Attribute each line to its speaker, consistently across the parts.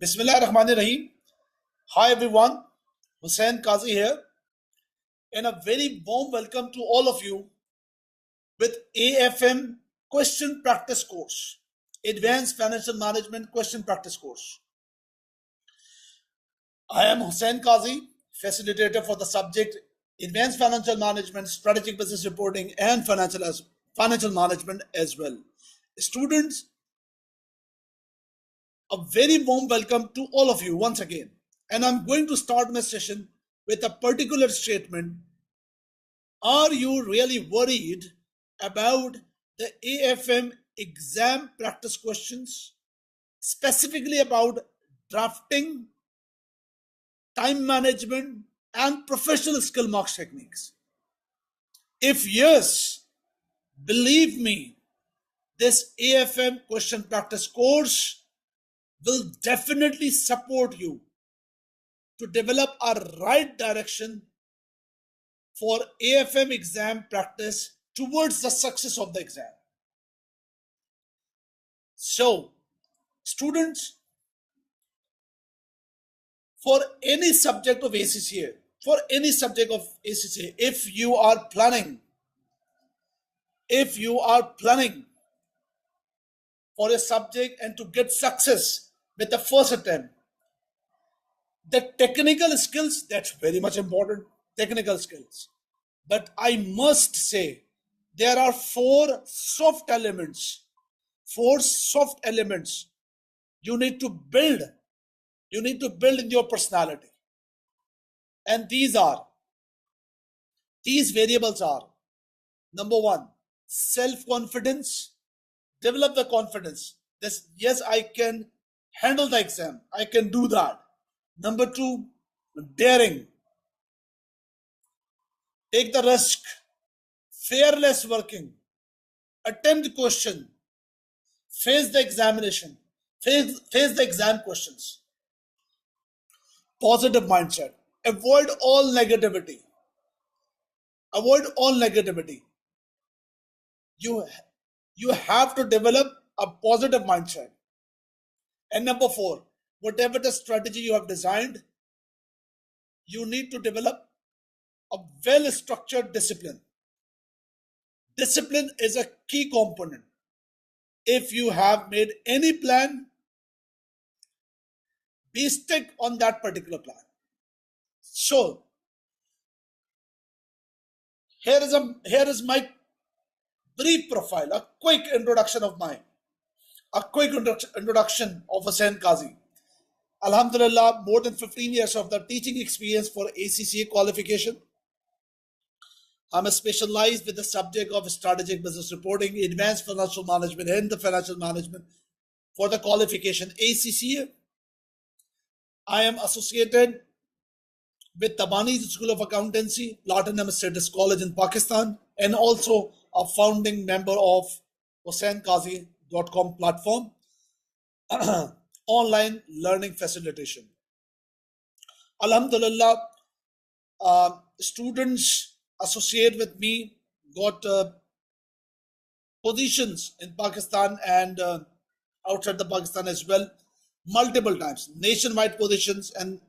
Speaker 1: Bismillahirrahmanirrahim. Hi everyone, Hussain Qazi here, and a very warm welcome to all of you with AFM Question Practice Course, Advanced Financial Management Question Practice Course. I am Hussain Qazi, facilitator for the subject Advanced Financial Management, Strategic Business Reporting, and Financial Management as well. Students, a very warm welcome to all of you once again. And I'm going to start my session with a particular statement. Are you really worried about the AFM exam practice questions, specifically about drafting, time management, and professional skill marks techniques? If yes, believe me, this AFM question practice course will definitely support you to develop a right direction for AFM exam practice towards the success of the exam. So, students, for any subject of ACCA, if you are planning for a subject and to get success with the first attempt, the technical skills, that's very much important, technical skills. But I must say, there are four soft elements you need to build in your personality. And these variables are: number one, self-confidence. Develop the confidence. Yes, I can handle the exam. I can do that. Number two, daring. Take the risk. Fearless working. Attempt the question. Face the examination. Face the exam questions. Positive mindset. Avoid all negativity. You have to develop a positive mindset. And number four, whatever the strategy you have designed, you need to develop a well-structured discipline. Discipline is a key component. If you have made any plan, be stick on that particular plan. So, here is my brief profile, a quick introduction of Hussain Qazi. Alhamdulillah, more than 15 years of the teaching experience for ACCA qualification. I'm specialized with the subject of strategic business reporting, advanced financial management, and the financial management for the qualification ACCA. I am associated with Tabani's School of Accountancy, Platinum Status College in Pakistan, and also a founding member of HussainQazi.com platform, online learning facilitation. Alhamdulillah, students associate with me got positions in Pakistan and outside the Pakistan as well, multiple times, nationwide positions and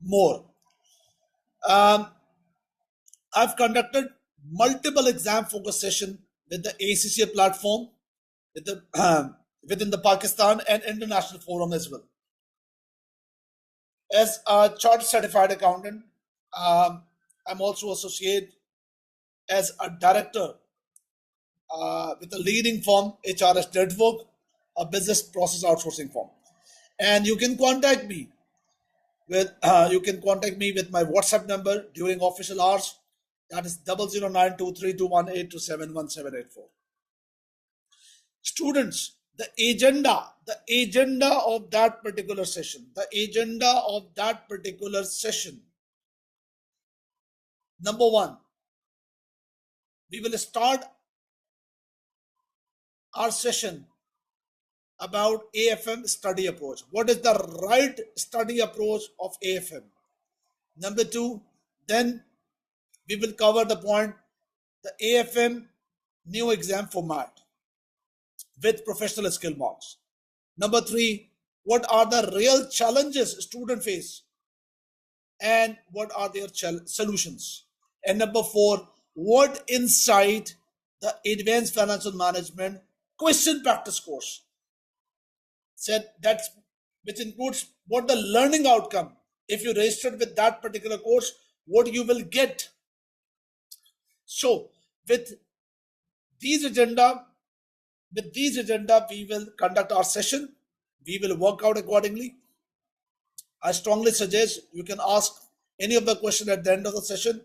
Speaker 1: more. I've conducted multiple exam focus sessions with the ACCA platform, within the Pakistan and international forum as well. As a chartered certified accountant, I'm also associated as a director with a leading firm, HRS Network, a business process outsourcing firm. And you can contact me with my WhatsApp number during official hours. That is 009232182717884. Students, the agenda of that particular session. Number one, we will start our session about AFM study approach. What is the right study approach of AFM? Number two, then we will cover the point, the AFM new exam format with professional skill marks. Number three, what are the real challenges students face, and what are their solutions. And number 4, what inside the advanced financial management question practice course said, that's which includes what the learning outcome, if you registered with that particular course, what you will get. So with these agenda we will conduct our session. We will work out accordingly. I strongly suggest you can ask any of the question at the end of the session,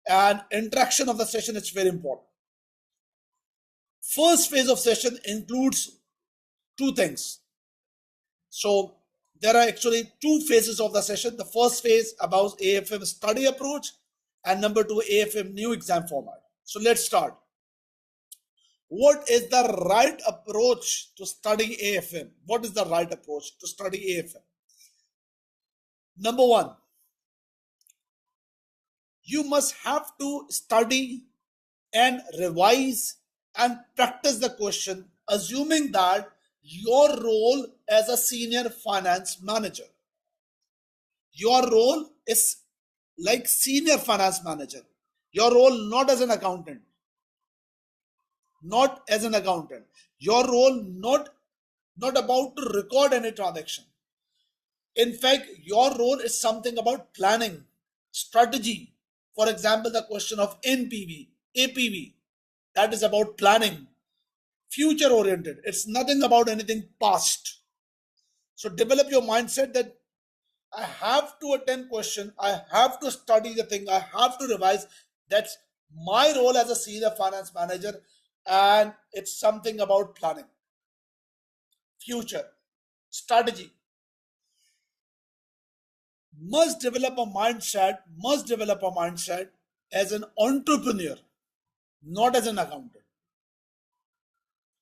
Speaker 1: and interaction of the session is very important. First phase of session includes 2 things. So there are actually 2 phases of the session. The first phase about AFM study approach, and number 2, AFM new exam format. So let's start. What is the right approach to study AFM? What is the right approach to study AFM? Number 1, you must have to study and revise and practice the question, assuming that your role as a senior finance manager, your role is like senior finance manager, your role not as an accountant, your role not about to record any transaction. In fact, your role is something about planning, strategy. For example, the question of NPV, APV, that is about planning, future oriented. It's nothing about anything past. So develop your mindset that I have to attend question, I have to study the thing, I have to revise. That's my role as a senior finance manager, and it's something about planning, future, strategy. Must develop a mindset as an entrepreneur, not as an accountant.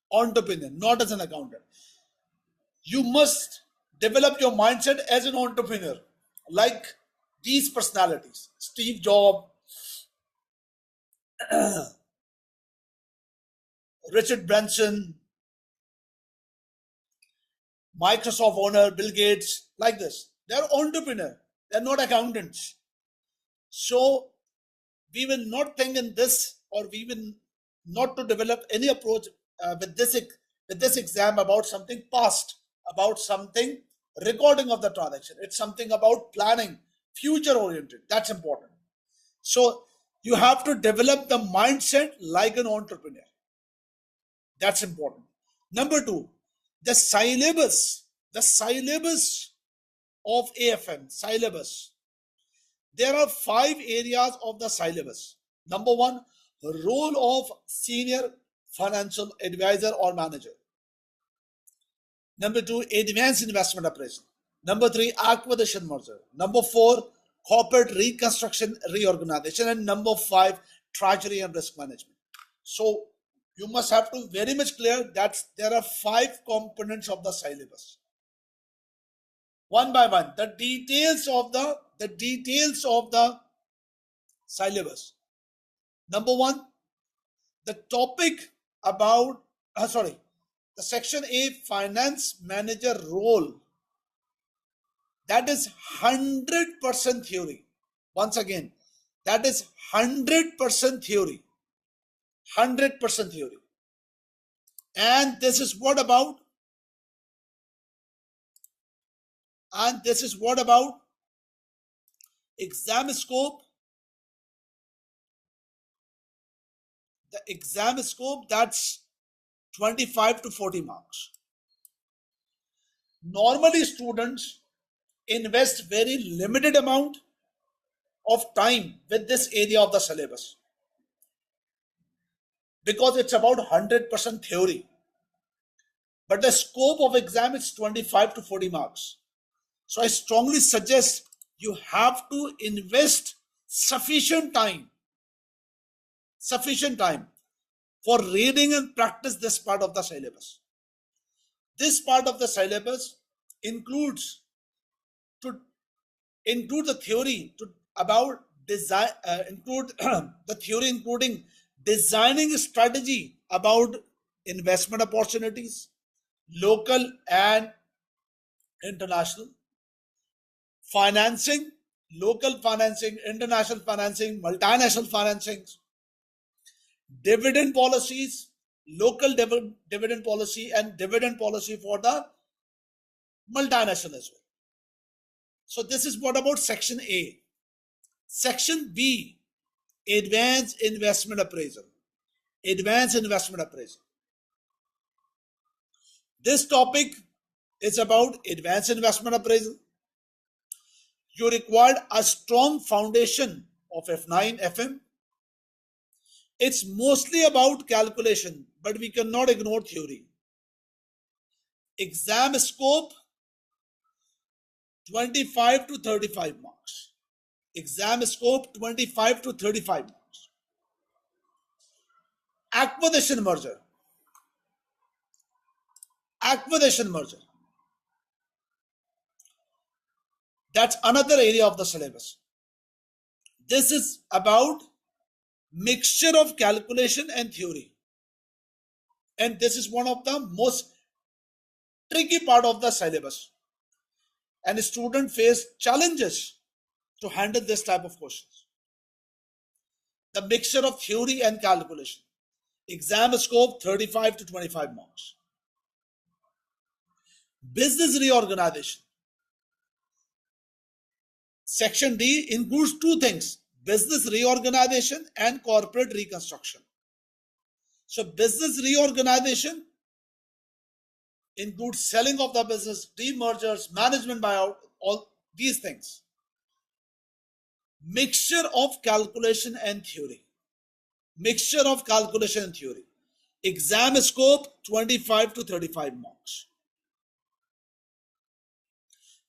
Speaker 1: Entrepreneur, not as an accountant. You must develop your mindset as an entrepreneur, like these personalities: Steve Jobs, Richard Branson, Microsoft owner Bill Gates, like this. They're entrepreneurs, they're not accountants. So we will not think in this, or we will not to develop any approach with this exam about something past, about something recording of the transaction. It's something about planning, future oriented. That's important. So you have to develop the mindset like an entrepreneur. That's important. Number 2, the syllabus of AFM syllabus. There are 5 areas of the syllabus. Number 1, role of senior financial advisor or manager. Number 2, advanced investment appraisal. Number 3, acquisition merger. Number 4, corporate reconstruction reorganization. And number 5, treasury and risk management. So you must have to very much clear that there are 5 components of the syllabus. One by one, the details of the syllabus. Number 1, the topic about the section A, finance manager role. That is 100% theory. Once again, that is 100% theory. 100% theory. And this is what about? Exam scope. The exam scope, that's 25 to 40 marks. Normally students invest very limited amount of time with this area of the syllabus, because it's about 100% theory. But the scope of exam is 25 to 40 marks. So I strongly suggest you have to invest sufficient time for reading and practice this part of the syllabus. This part of the syllabus includes the theory about design, include the theory including designing a strategy about investment opportunities, local and international, financing, local financing, international financing, multinational financing, dividend policies, local dividend policy, and dividend policy for the multinational as well. So this is what about section A. Section B, advanced investment appraisal. Advanced investment appraisal. This topic is about advanced investment appraisal. You required a strong foundation of F9 FM. It's mostly about calculation, but we cannot ignore theory. Exam scope 25 to 35 marks. Exam scope 25 to 35 marks. Acquisition merger. Acquisition merger. That's another area of the syllabus. This is about mixture of calculation and theory. And this is one of the most tricky part of the syllabus. And students face challenges to handle this type of questions. The mixture of theory and calculation. Exam scope 35 to 25 marks. Business reorganization. Section D includes two things: business reorganization and corporate reconstruction. So business reorganization includes selling of the business, demergers, management buyout, all these things. Mixture of calculation and theory. Mixture of calculation and theory. Exam scope 25 to 35 marks.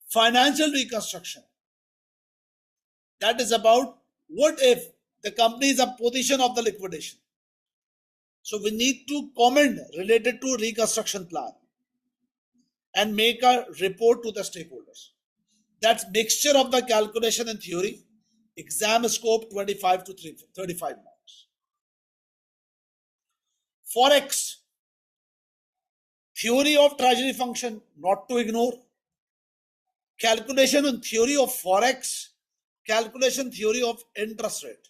Speaker 1: Financial reconstruction. That is about what if the company is a position of the liquidation. So we need to comment related to reconstruction plan and make a report to the stakeholders. That's mixture of the calculation and theory. Exam scope 25 to 35 marks. Forex. Theory of treasury function, not to ignore. Calculation and theory of Forex. Calculation theory of interest rate.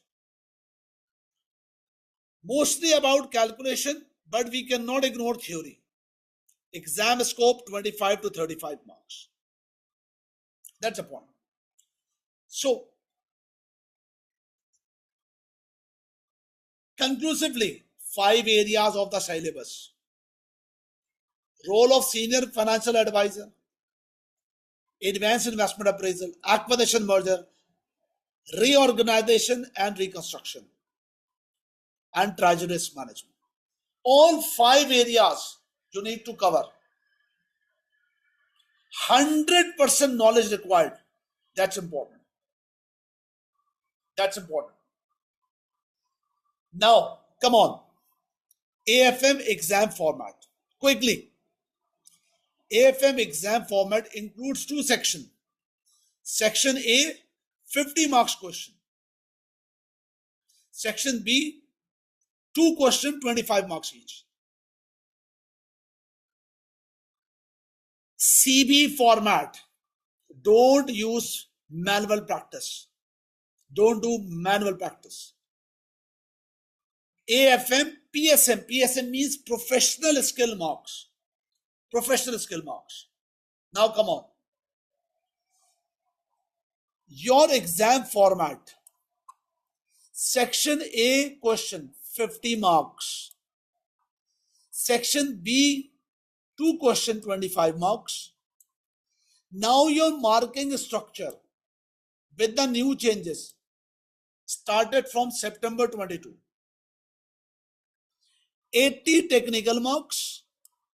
Speaker 1: Mostly about calculation, but we cannot ignore theory. Exam scope 25 to 35 marks. That's a point. So, conclusively, 5 areas of the syllabus. Role of senior financial advisor, advanced investment appraisal, acquisition merger, reorganization and reconstruction, and treasury risk management. All 5 areas you need to cover. 100% knowledge required. That's important. That's important. Now, come on. AFM exam format. Quickly. AFM exam format includes 2 sections. Section A, 50 marks question. Section B, 2 questions, 25 marks each. CB format. Don't use manual practice. Don't do manual practice. AFM, PSM. PSM means professional skill marks. Professional skill marks. Now come on. Your exam format. Section A question, 50 marks. Section B, 2 question, 25 marks. Now your marking structure with the new changes started from September 22. 80 technical marks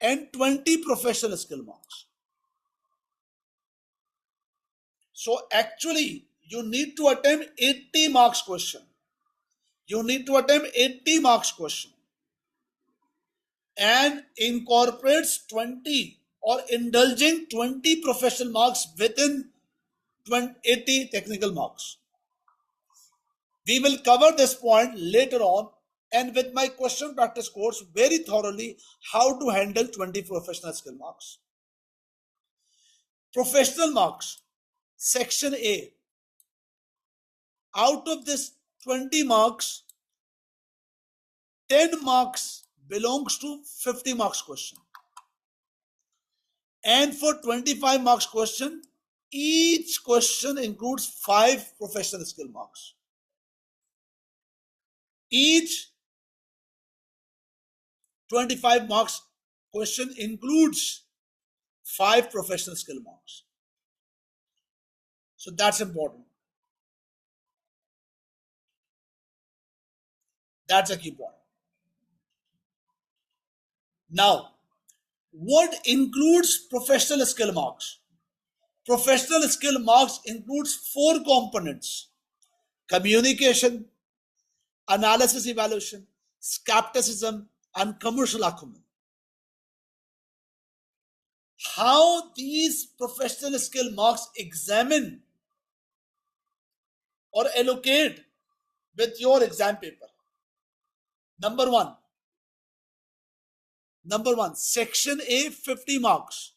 Speaker 1: and 20 professional skill marks. So actually you need to attempt 80 marks question. You need to attempt 80 marks question and incorporates 20 or indulging 20 professional marks within 80 technical marks. We will cover this point later on and with my question practice course very thoroughly how to handle 20 professional skill marks. Professional marks, section A. Out of this 20 marks, 10 marks belongs to 50 marks question. And for 25 marks question, each question includes 5 professional skill marks. Each 25 marks question includes 5 professional skill marks. So that's important. That's a key point. Now, what includes professional skill marks? Professional skill marks includes 4 components: communication, analysis evaluation, skepticism, and commercial acumen. How these professional skill marks examine or allocate with your exam paper? Number one, section A, 50 marks.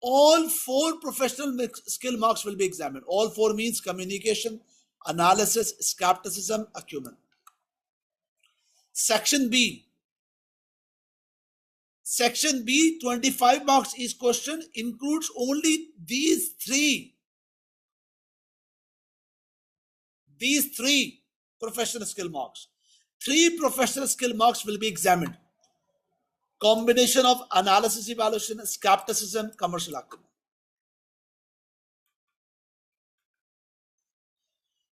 Speaker 1: All 4 professional skill marks will be examined. All 4 means communication, analysis, skepticism, acumen. Section B, 25 marks each question includes only these three professional skill marks. 3 professional skill marks will be examined. Combination of analysis evaluation, skepticism, commercial acumen.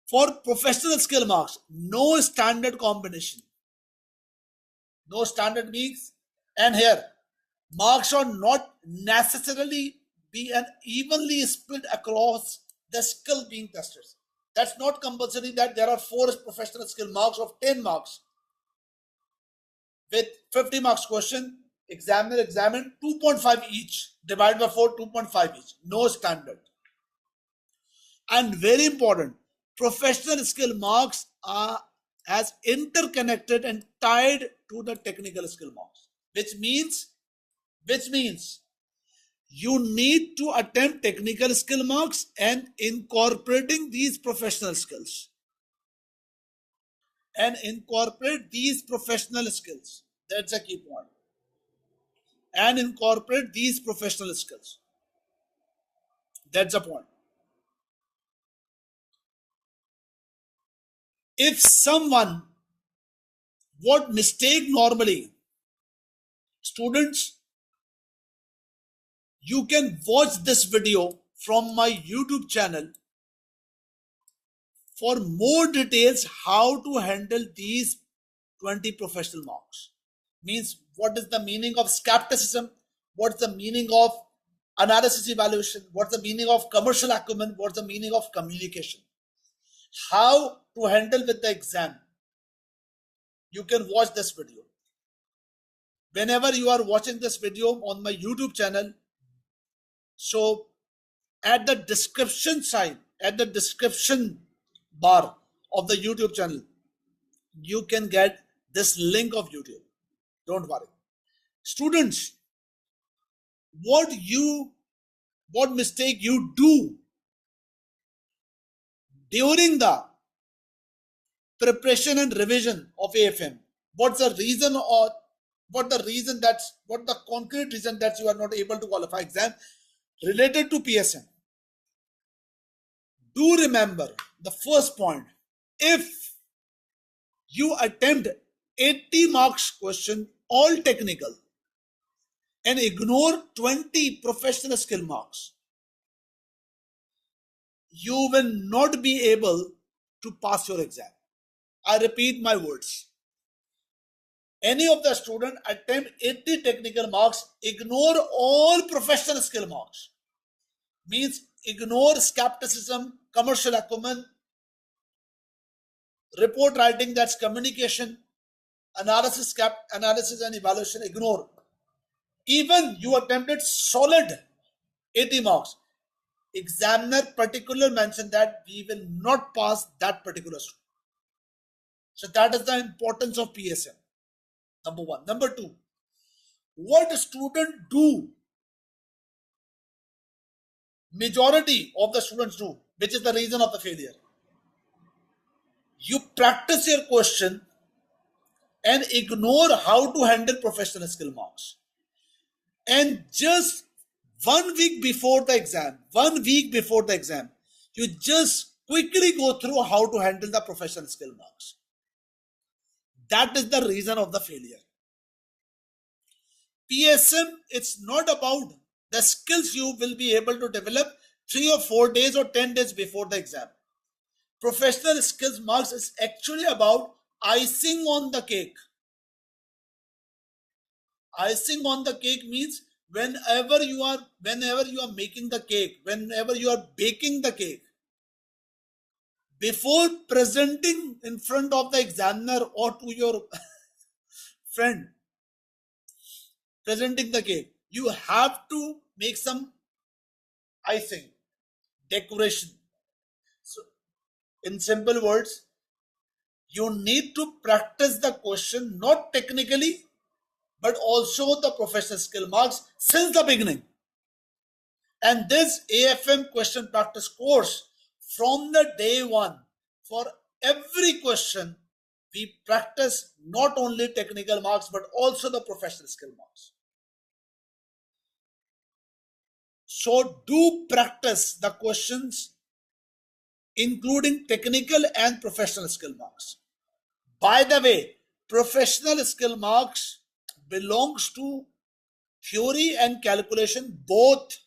Speaker 1: For professional skill marks, no standard combination. No standard means, and here, marks should not necessarily be an evenly split across the skill being tested. That's not compulsory that there are 4 professional skill marks of 10 marks. With 50 marks question, examiner examine 2.5 each, divided by 4, 2.5 each. No standard. And very important, professional skill marks are as interconnected and tied to the technical skill marks, which means you need to attempt technical skill marks and incorporating these professional skills. That's a key point. And incorporate these professional skills. That's a point. If someone, what mistake normally, students, you can watch this video from my YouTube channel for more details how to handle these 20 professional marks. Means what is the meaning of skepticism, what's the meaning of analysis evaluation, what's the meaning of commercial acumen, what's the meaning of communication, how to handle with the exam. You can watch this video. Whenever you are watching this video on my YouTube channel, so at the description side, at the description bar of the YouTube channel, you can get this link of YouTube. Don't worry. Students, what mistake you do during the preparation and revision of AFM? What's the reason, or what the concrete reason that you are not able to qualify exam related to PSM? Do remember the first point. If you attempt 80 marks question, all technical, and ignore 20 professional skill marks, you will not be able to pass your exam. I repeat my words. Any of the student attempt 80 technical marks, ignore all professional skill marks. Means ignore skepticism, commercial acumen, report writing, that's communication, analysis and evaluation, ignore. Even you attempted solid 80 marks, examiner particular mentioned that we will not pass that particular student. So that is the importance of PSM. Number 1. Number 2, what student do Majority of the students do, which is the reason of the failure. You practice your question and ignore how to handle professional skill marks. And just 1 week before the exam, you just quickly go through how to handle the professional skill marks. That is the reason of the failure. PSM, it's not about the skills you will be able to develop 3 or 4 days or 10 days before the exam. Professional skills marks is actually about icing on the cake. Icing on the cake means whenever you are making the cake, whenever you are baking the cake, before presenting in front of the examiner or to your friend, presenting the cake, you have to make some icing, decoration. So, in simple words, you need to practice the question not technically, but also the professional skill marks since the beginning. And this AFM question practice course, from the day one, for every question, we practice not only technical marks, but also the professional skill marks. So do practice the questions, including technical and professional skill marks. By the way, professional skill marks belongs to theory and calculation both.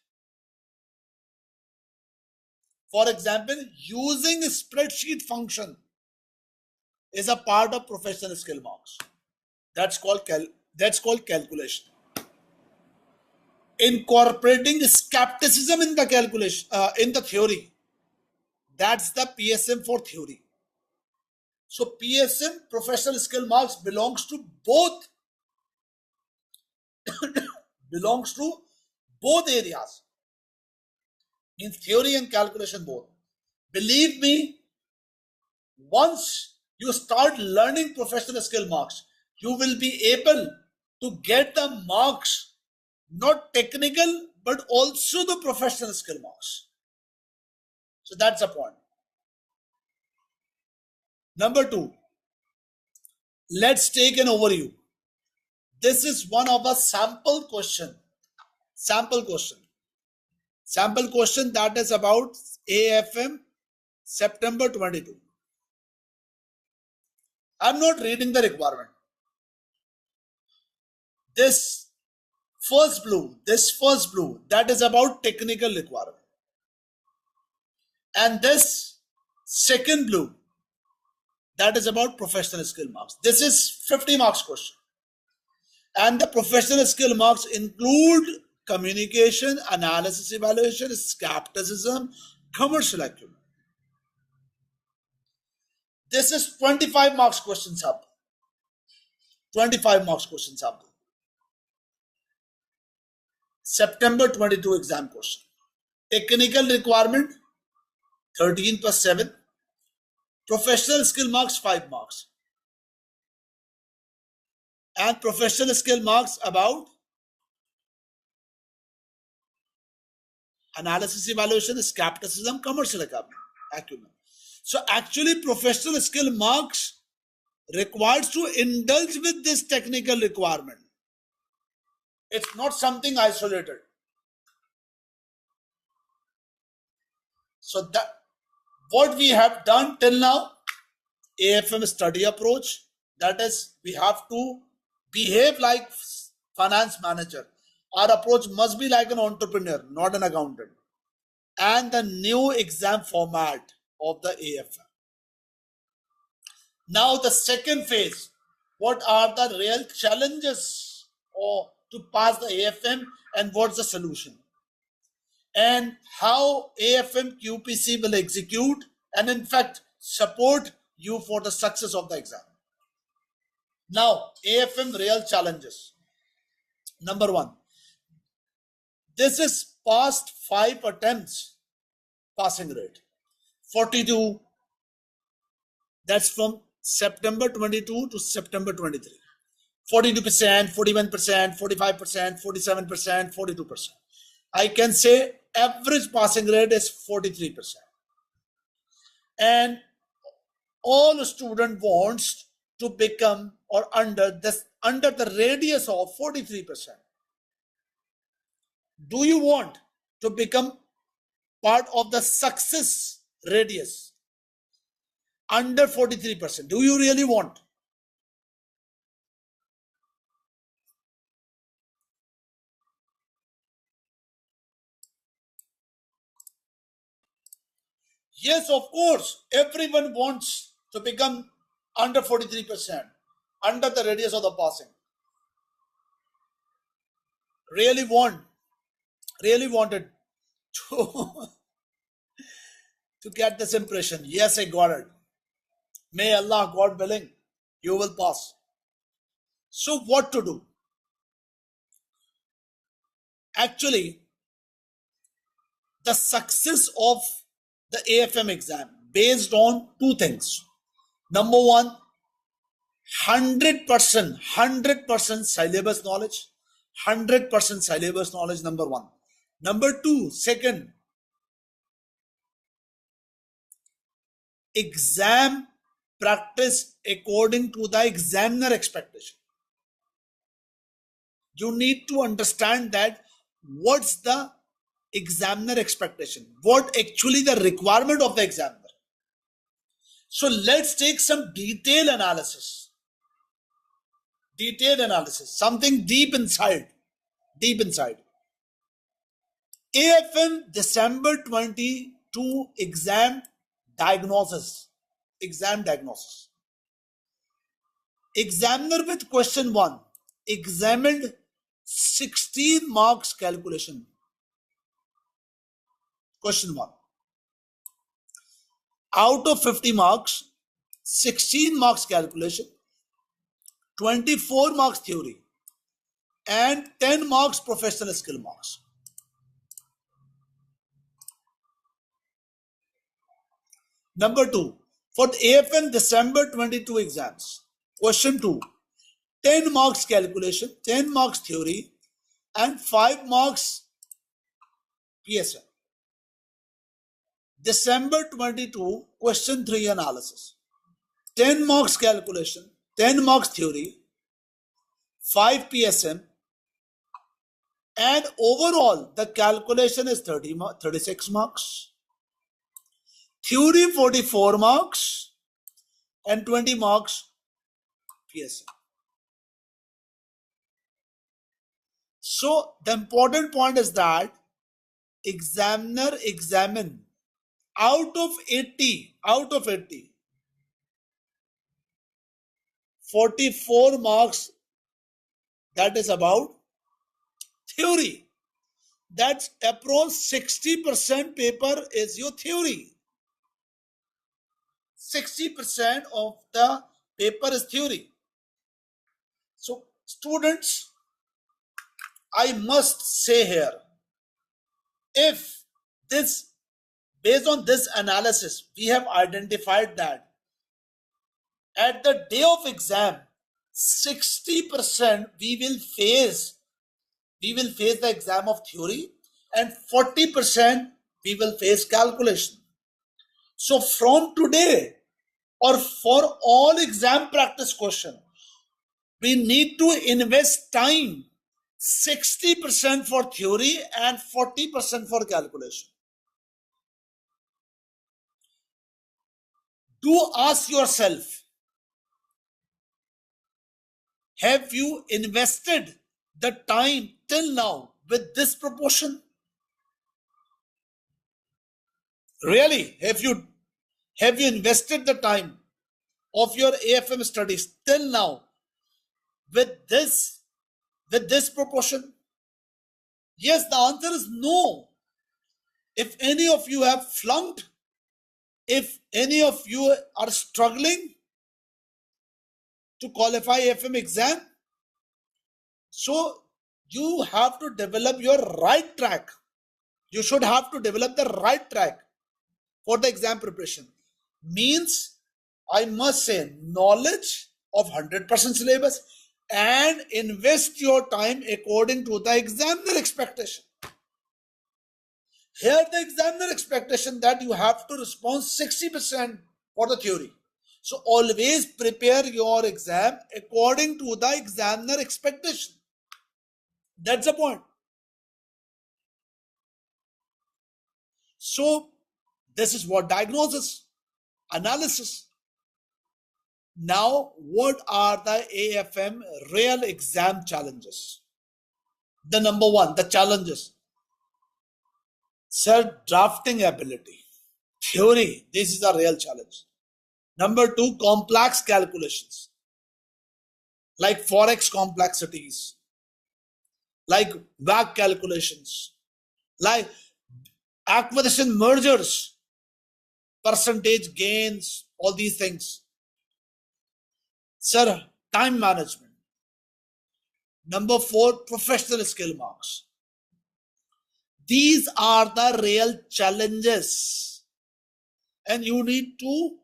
Speaker 1: For example, using a spreadsheet function is a part of professional skill marks. That's called calculation. Incorporating skepticism in the calculation, in the theory, that's the PSM for theory. So PSM, professional skill marks, belongs to both areas, in theory and calculation both. Believe me, once you start learning professional skill marks, you will be able to get the marks, not technical, but also the professional skill marks. So that's the point. Number 2, let's take an overview. This is one of a sample question that is about AFM September 22. I'm not reading the requirement. This first blue, that is about technical requirement. And this second blue, that is about professional skill marks. This is 50 marks question. And the professional skill marks include communication, analysis, evaluation, skepticism, commercial acumen. This is 25 marks question sample. 25 marks question sample. September 22 exam question. Technical requirement 13 plus 7. Professional skill marks 5 marks. And professional skill marks about analysis, evaluation, skepticism, commercial acumen. So actually professional skill marks requires to indulge with this technical requirement. It's not something isolated. So that what we have done till now, AFM study approach, that is, we have to behave like finance manager. Our approach must be like an entrepreneur, not an accountant. And the new exam format of the AFM. Now the second phase, what are the real challenges to pass the AFM and what's the solution? And how AFM QPC will execute and in fact support you for the success of the exam. Now, AFM real challenges. Number 1, this is past 5 attempts passing rate. 42, that's from September 22 to September 23. 42%, 41%, 45%, 47%, 42%. I can say average passing rate is 43%. And all student wants to become or under the radius of 43%. Do you want to become part of the success radius under 43%? Do you really want? Yes, of course. Everyone wants to become under 43%, under the radius of the passing. Really wanted to, to get this impression. Yes, I got it. May Allah, God willing, you will pass. So what to do? Actually, the success of the AFM exam based on two things. Number one, 100% syllabus knowledge. 100% syllabus knowledge, number one. Number two, second, exam practice according to the examiner expectation. You need to understand that what's the examiner expectation, what actually the requirement of the examiner. So let's take some detailed analysis, something deep inside. AFM December 22 exam diagnosis. Examiner with question 1 examined 16 marks calculation. Question 1. Out of 50 marks, 16 marks calculation, 24 marks theory, and 10 marks professional skill marks. Number 2, for the AFM December 22 exams, question 2, 10 marks calculation, 10 marks theory, and 5 marks PSM. December 22, question 3 analysis. 10 marks calculation, 10 marks theory, 5 PSM, and overall the calculation is 36 marks. Theory 44 marks and 20 marks PSM. So the important point is that examiner examine out of 80, 44 marks, that is about theory. That's approach 60% paper is your theory. 60% of the paper is theory. So students, I must say here, if this, based on this analysis, we have identified that at the day of exam, 60% we will face the exam of theory, and 40% we will face calculation. So from today, or for all exam practice question, we need to invest time, 60% for theory and 40% for calculation. Do ask yourself, have you invested the time till now with this proportion? Really, have you invested the time of your AFM studies till now with this proportion? Yes, the answer is no. If any of you have flunked, if any of you are struggling to qualify AFM exam, so you have to develop your right track. You should have to develop the right track for the exam preparation. Means, I must say, knowledge of 100% syllabus and invest your time according to the examiner expectation. Here the examiner expectation that you have to respond 60% for the theory. So always prepare your exam according to the examiner expectation. That's the point. So this is what diagnosis, analysis. Now, what are the AFM real exam challenges? The number one, the challenges. Sir, drafting ability. Theory, this is a real challenge. Number two, complex calculations. Like forex complexities, like WAC calculations, like acquisition mergers, percentage gains, all these things. Sir, time management. Number four, professional skill marks. These are the real challenges, and you need to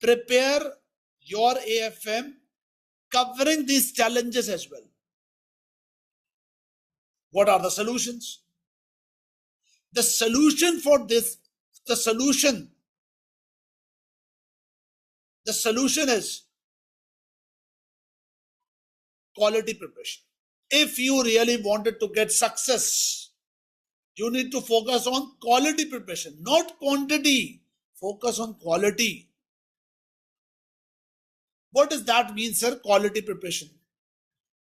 Speaker 1: prepare your AFM covering these challenges as well. What are the solutions? The solution for this, the solution is quality preparation. If you really wanted to get success, you need to focus on quality preparation, not quantity. Focus on quality. What does that mean, sir? Quality preparation.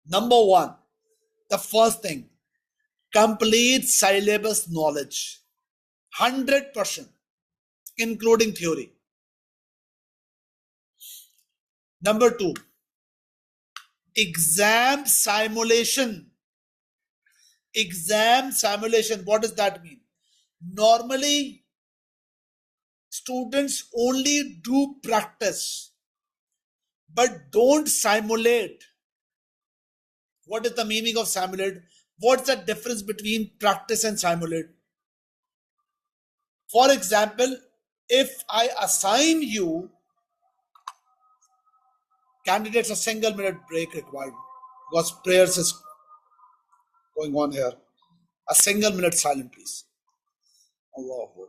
Speaker 1: Number one, the first thing, complete syllabus knowledge. 100%, including theory. Number two, exam simulation. Exam simulation, what does that mean? Normally, students only do practice, but don't simulate. What is the meaning of simulate? What's the difference between practice and simulate? For example, if I assign you, candidates, a single minute break required because prayers is going on here. A single minute silent, please. Allahu Akbar.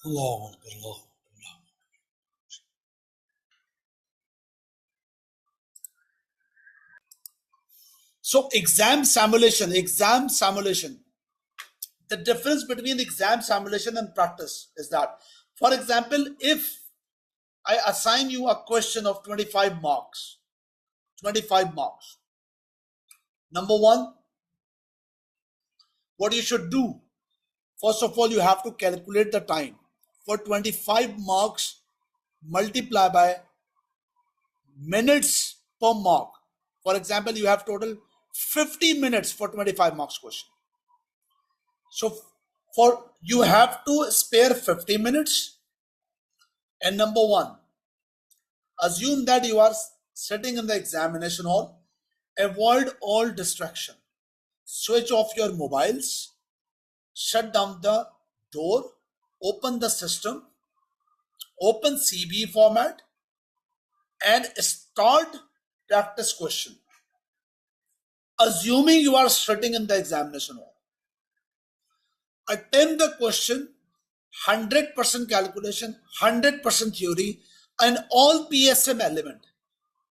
Speaker 1: Allahu Akbar, Allahu Akbar. So exam simulation. The difference between exam simulation and practice is that, for example, if I assign you a question of 25 marks, number one, what you should do, first of all, you have to calculate the time. For 25 marks, multiply by minutes per mark. For example, you have total 50 minutes for 25 marks question. So for you have to spare 50 minutes. And number one, assume that you are sitting in the examination hall. Avoid all distraction. Switch off your mobiles. Shut down the door. Open the system. Open CB format. And start practice question. Assuming you are sitting in the examination hall. Attempt the question, 100% calculation, 100% theory, and all PSM element,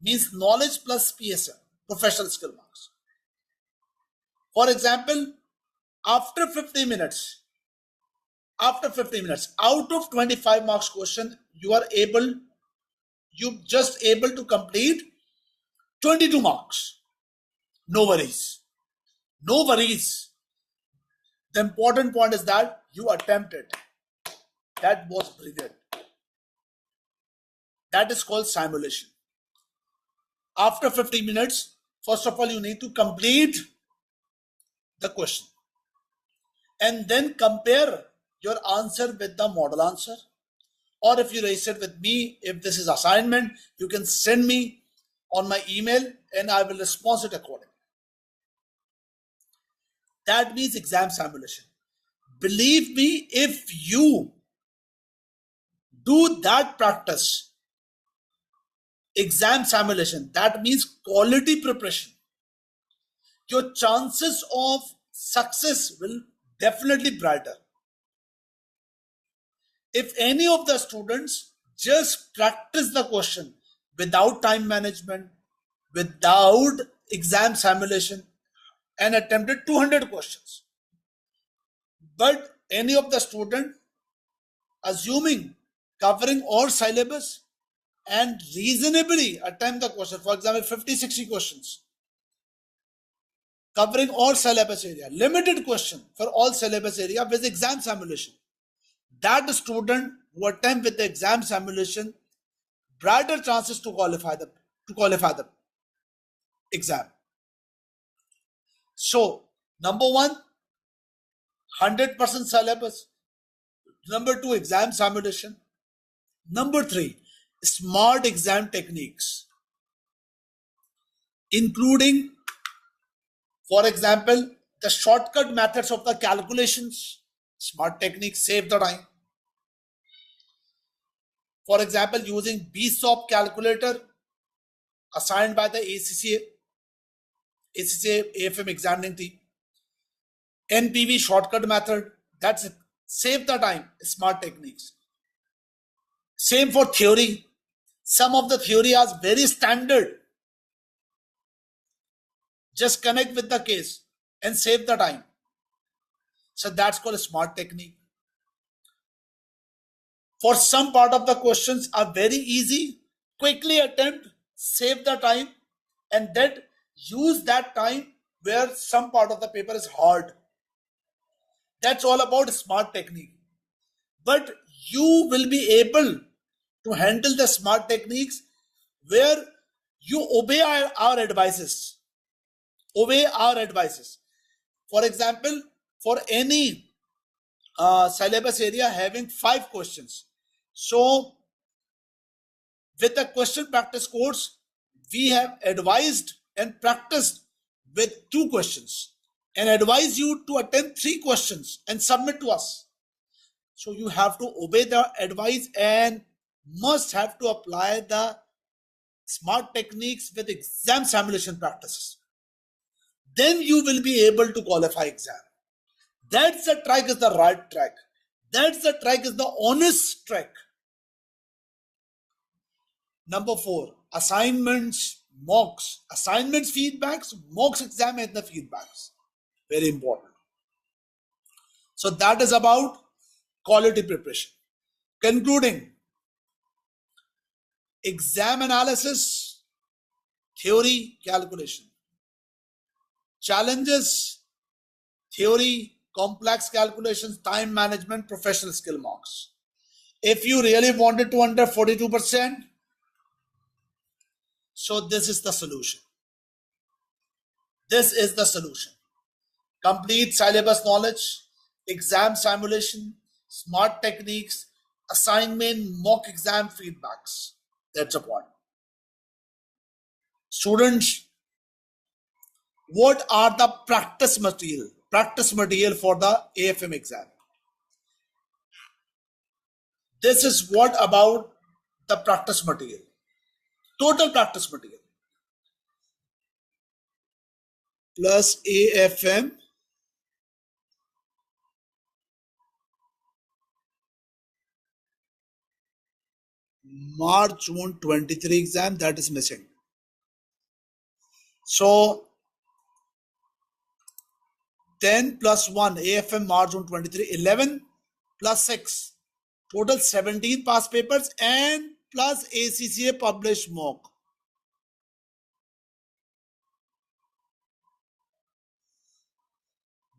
Speaker 1: means knowledge plus PSM, professional skill marks. For example, after 50 minutes, out of 25 marks question, you just able to complete 22 marks. No worries. No worries. The important point is that you attempted. That was brilliant. That is called simulation. After 50 minutes, first of all, you need to complete the question and then compare your answer with the model answer. Or if you raise it with me, if this is assignment, you can send me on my email and I will respond it accordingly. That means exam simulation. Believe me, if you do that practice, exam simulation, that means quality preparation, your chances of success will definitely brighter. If any of the students just practice the question without time management, without exam simulation, and attempted 200 questions, but any of the student assuming covering all syllabus and reasonably attempt the question, for example 50-60 questions covering all syllabus area, limited question for all syllabus area with exam simulation, that student who attempt with the exam simulation brighter chances to qualify the exam. So number one, 100% syllabus. Number two, exam simulation. Number three, smart exam techniques, including, for example, the shortcut methods of the calculations. Smart techniques save the time. For example, using BSOP calculator assigned by the ACCA AFM examining team. NPV shortcut method, that's it. Save the time, smart techniques. Same for theory. Some of the theory are very standard. Just connect with the case and save the time. So that's called a smart technique. For some part of the questions are very easy, quickly attempt, save the time, and then use that time where some part of the paper is hard. That's all about smart technique. But you will be able to handle the smart techniques where you obey our advices. Obey our advices. For example, for any syllabus area having 5 questions. So, with the question practice course, we have advised and practiced with 2 questions and advise you to attempt 3 questions and submit to us. So you have to obey the advice and must have to apply the smart techniques with exam simulation practices. Then you will be able to qualify exam. That's the track, is the right track. That's the track, is the honest track. Number 4, assignments, mocks. Assignments feedbacks, mocks exam and the feedbacks. Very important. So that is about quality preparation. Concluding, exam analysis, theory, calculation. Challenges, theory, complex calculations, time management, professional skill marks. If you really wanted to under 42%, so this is the solution. This is the solution. Complete syllabus knowledge, exam simulation, smart techniques, assignment, mock exam feedbacks. That's the point. Students, what are the practice material? Practice material for the AFM exam. This is what about the practice material. Total practice material plus AFM March June 23 exam, that is missing. So 10 plus 1 AFM March June 23, 11 plus 6, total 17 past papers and plus ACCA published mock. .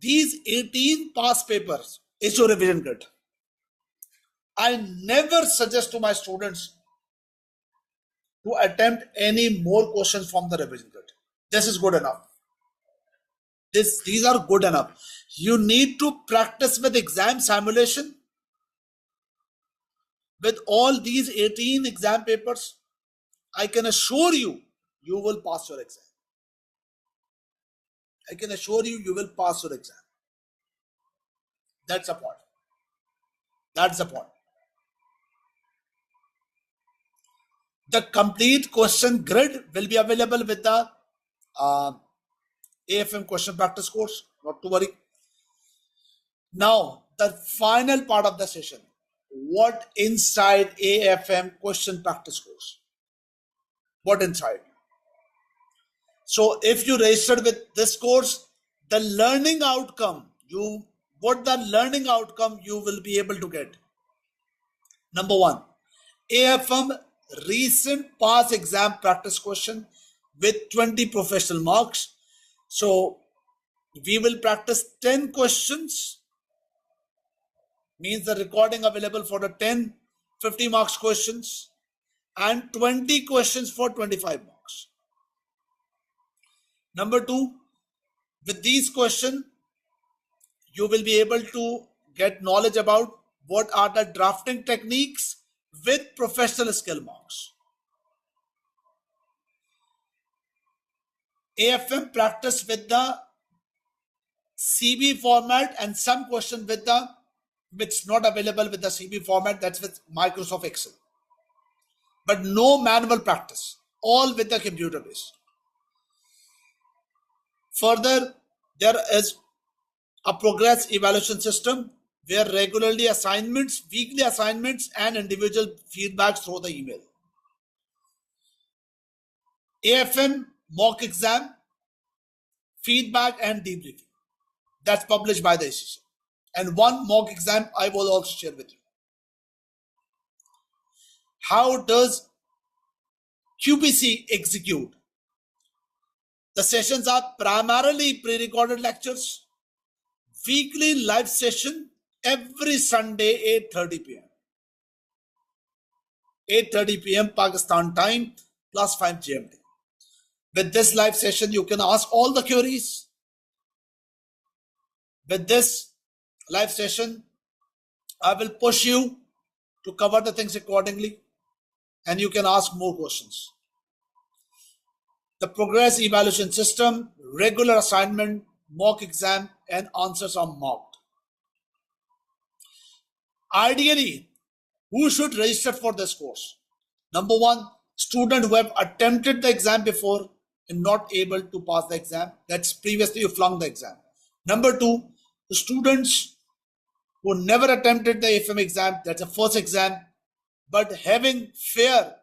Speaker 1: these 18 past papers is your revision grid. I never suggest to my students to attempt any more questions from the revision grid. This is good enough. These are good enough. You need to practice with exam simulation. With all these 18 exam papers, I can assure you, you will pass your exam. I can assure you, you will pass your exam. That's the point. That's the point. The complete question grid will be available with the AFM question practice course. Not to worry. Now, the final part of the session. What inside AFM question practice course? What inside? So if you registered with this course, the learning outcome, you will be able to get. Number one, AFM recent past exam practice question with 20 professional marks. So we will practice 10 questions, means the recording available for the 10 50 marks questions and 20 questions for 25 marks. Number two, with these questions, you will be able to get knowledge about what are the drafting techniques with professional skill marks. AFM practice with the CB format and some question with the which not available with the CB format, that's with Microsoft Excel. But no manual practice, all with the computer based. Further, there is a progress evaluation system where regularly assignments, weekly assignments and individual feedbacks through the email. AFM mock exam, feedback and debriefing. That's published by the ACC. And one mock exam I will also share with you. How does QPC execute? The sessions are primarily pre-recorded lectures, weekly live session every Sunday 8:30 p.m. 8:30 p.m. Pakistan time plus 5 GMT. With this live session, you can ask all the queries. With this live session, I will push you to cover the things accordingly and you can ask more questions. The progress evaluation system, regular assignment, mock exam and answers are mocked. Ideally, who should register for this course? Number one, student who have attempted the exam before and not able to pass the exam. That's previously you flunked the exam. Number two, the students who never attempted the AFM exam, that's a first exam, but having fear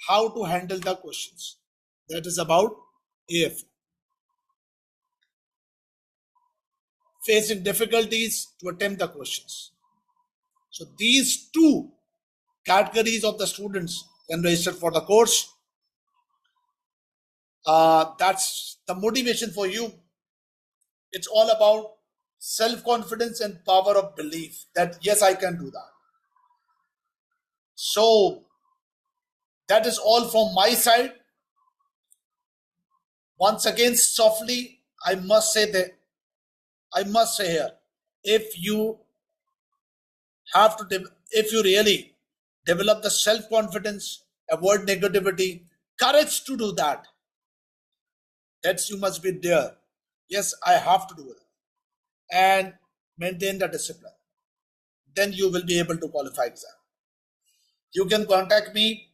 Speaker 1: how to handle the questions. That is about AFM. Facing difficulties to attempt the questions. So these two categories of the students can register for the course. That's the motivation for you. It's all about self-confidence and power of belief that yes, I can do that. So that is all from my side. Once again, softly, I must say here, if you really develop the self-confidence, avoid negativity, courage to do that, you must be there. Yes, I have to do it. And maintain the discipline. Then you will be able to qualify exam. You can contact me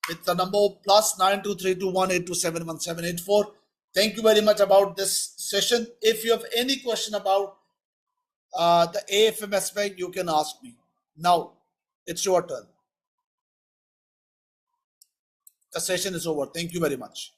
Speaker 1: with the number +923218271784. Thank you very much about this session. If you have any question about the AFM aspect, you can ask me. Now, it's your turn. The session is over. Thank you very much.